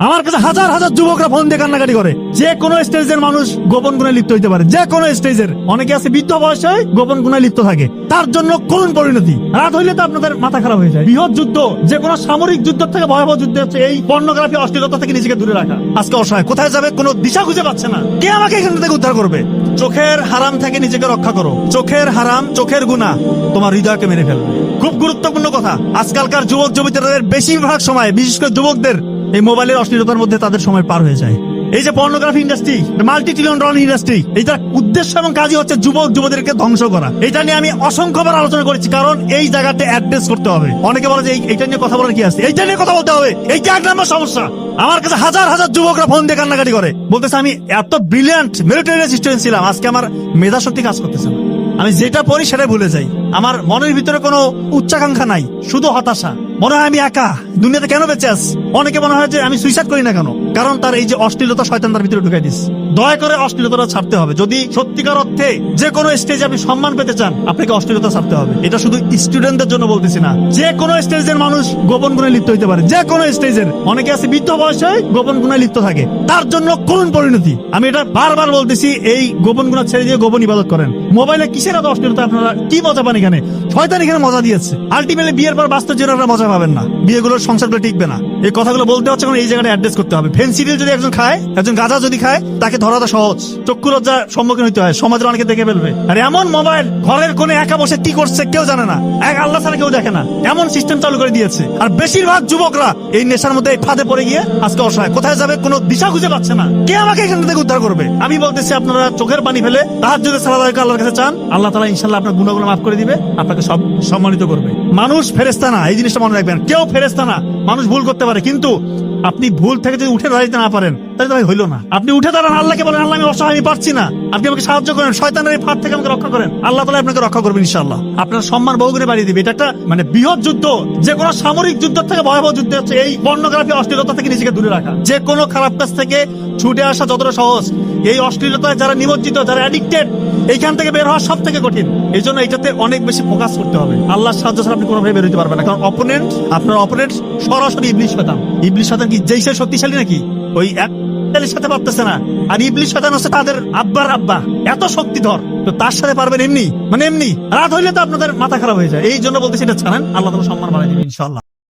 আমার কাছে হাজার হাজার যুবকরা ফোন দিয়ে কান্নাকাটি করে। যে কোনো স্টেজের মানুষ গোপন গুণে লিপ্ত হইতে পারে, যে কোনো স্টেজের। অনেকে আছে বৃদ্ধ বয়সে গোপন গুণে লিপ্ত থাকে, তার জন্য করুণ পরিণতি। রাত হইলে তো আপনাদের মাথা খারাপ হয়ে যায়। বৃহৎ যুদ্ধ, যে কোনো সামরিক যুদ্ধ থেকে ভয়াবহ যুদ্ধ হচ্ছে এই পর্নোগ্রাফি, অশ্লীলতা থেকে নিজেকে দূরে রাখা। আজকে অসহায়, কোথায় যাবে কোনো দিশা খুঁজে পাচ্ছে না। কে আমাকে এখান থেকে উদ্ধার করবে? চোখের হারাম থেকে নিজেকে রক্ষা করো। চোখের হারাম, চোখের গুনাহ তোমার হৃদয়কে মেরে ফেলবে। খুব গুরুত্বপূর্ণ কথা। আজকালকার যুবক যুবতীদের বেশিরভাগ সময়, বিশেষ করে যুবকদের, এই মোবাইলের অশ্লীলতার মধ্যে তাদের সময় পার হয়ে যায়। এই যে pornography industry, multi trillion dollar industry, এইটার উদ্দেশ্য এবং কাজই হচ্ছে যুবক যুবতীদেরকে ধ্বংস করা। এটা নিয়ে আমি অসংখ্যবার আলোচনা করেছি, কারণ এই জায়গাতে অ্যাড্রেস করতে হবে। অনেকে বলে যে এইটা নিয়ে কথা বলার কি আছে? এইটা নিয়ে কথা বলতে হবে, এইটা এক নম্বর সমস্যা। আমার কাছে হাজার হাজার যুবকরা ফোন দিয়ে কান্নাকাটি করে, বলতেছে আমি এত ব্রিলিয়ান্ট মেরিটোরিয়াস স্টুডেন্ট ছিলাম, আজকে আমার মেধা শক্তি কাজ করতেছে না। আমি যেটা পড়ি সেটাই ভুলে যাই। আমার মনের ভিতরে কোনো উচ্চাকাঙ্ক্ষা নাই, শুধু হতাশা। মনে হয় আমি একা দুনিয়াতে কেন বেঁচে আছি। অনেকে মনে হয় যে আমি সুইসাইড করি না কেন, কারণ তার এই যে অশ্লীলতা শয়তান তার ভিতরে ঢুকাই দিস। দয়া করে অশ্লীলতা ছাড়তে হবে। যদি সত্যিকার অর্থে যে কোনো স্টেজে আপনি সম্মান পেতে চান, আপনাকে অশ্লীলতা ছাড়তে হবে। এটা শুধু স্টুডেন্টদের জন্য বলতেছি না, যে কোনো স্টেজের মানুষ গোপন গুণে লিপ্ত হইতে পারে, যে কোনো স্টেজের। অনেকে আছে বৃদ্ধ বয়সে গোপন গুণে লিপ্ত থাকে, তার জন্য করুণ পরিণতি। আমি এটা বারবার বলতেছি, এই গোপন গুণা ছেড়ে দিয়ে গোপন ইবাদত করেন। মোবাইলে কিসের এত অশ্লীলতা? আপনারা কি মজা পান এখানে? শয়তান এখানে মজা দিয়েছে। আলটিমেটলি বিয়ের পর বাস্তব জীবনে আপনারা মজা পাবেন না, বিয়েগুলোর সংসারগুলো টিকবে না। এই কথাগুলো বলতে হচ্ছে কারণ এই জায়গাটা অ্যাড্রেস করতে হবে। ফেন্সিডিল যদি একজন খায়, একজন গাঁজা যদি খায়, তাকে ধরাটা সহজ। চক্ষু লজ্জার সম্মুখীন হইতে হয়, সমাজের অনেকে দেখে ফেলবে। আর এমন মোবাইল ঘরের কোণে একা বসে কি করছে কেউ জানে না, এক আল্লাহ ছাড়া কেউ দেখে না, এমন সিস্টেম চালু করে দিয়েছে। আর বেশিরভাগ যুবকরা এই নেশার মধ্যে ফাঁদে পড়ে গিয়ে আজকে অসহায়, কোথায় যাবে কোনো দিশা খুঁজে পাচ্ছে না। কে আমাকে এখান থেকে উদ্ধার করবে? আমি বলতেছি, আপনারা চোখের পানি ফেলে তাহাজ্জুদের সালাত আদায় করে আল্লাহর কাছে চান, আল্লাহ তাআলা ইনশাআল্লাহ আপনার গুনাহগুলো মাফ করে দিবে, আপনাকে সব সম্মানিত করবে। মানুষ ফেরেশতা না, এই জিনিসটা মনে রাখবেন। কেউ ফেরেশতা না, মানুষ ভুল করতে পারে, কিন্তু আপনি ভুল থেকে যদি উঠে দাঁড়াইতে না পারেন, তাহলে তো ভাই হইলো না। আপনি উঠে দাঁড়ান, আল্লাহকে বলেন, আল্লাহ আমি অসহায়, আমি পারছি না, আপনি আমাকে সাহায্য করেন, শয়তানের এই ফাঁদ থেকে আমাকে রক্ষা করেন। আল্লাহ তাআলা আপনাকে রক্ষা করবেন ইনশাআল্লাহ। আপনার সম্মান বহু করে বাড়িয়ে দিবে। এটা একটা বৃহৎ যুদ্ধ, যে কোনো সামরিক যুদ্ধ থেকে ভয়াবহ যুদ্ধ হচ্ছে এই পর্নোগ্রাফি, অশ্লীলতা থেকে নিজেকে দূরে রাখা। যে কোনো খারাপ কাজ থেকে ছুটে আসা যতটা সহজ, এই অশ্লীলতায় যারা নিমজ্জিত, যারা অ্যাডিক্টেড, এইখান থেকে বের হওয়া সব থেকে কঠিন। এই জন্য এটাতে অনেক বেশি ফোকাস করতে হবে। আল্লাহর সাহায্য ছাড়া আপনি কোনোভাবে বের হতে পারবেন না, কারণ আপনার অপোনেন্ট সরাসরি ইবলিস শয়তান। ইবলিস শয়তান কি যেই সে শক্তিশালী নাকি? ওই এক সাথে পারতেছে না। আর ইবলিস শয়তান হচ্ছে তাদের আব্বার আব্বা, এত শক্তিধর, তো তার সাথে পারবেন এমনি। রাত হইলে তো আপনাদের মাথা খারাপ হয়ে যায়। এই জন্য বলতেছি এটা ছাড়েন, আল্লাহ তাআলা সম্মান বাড়াই দিবেন ইনশাআল্লাহ।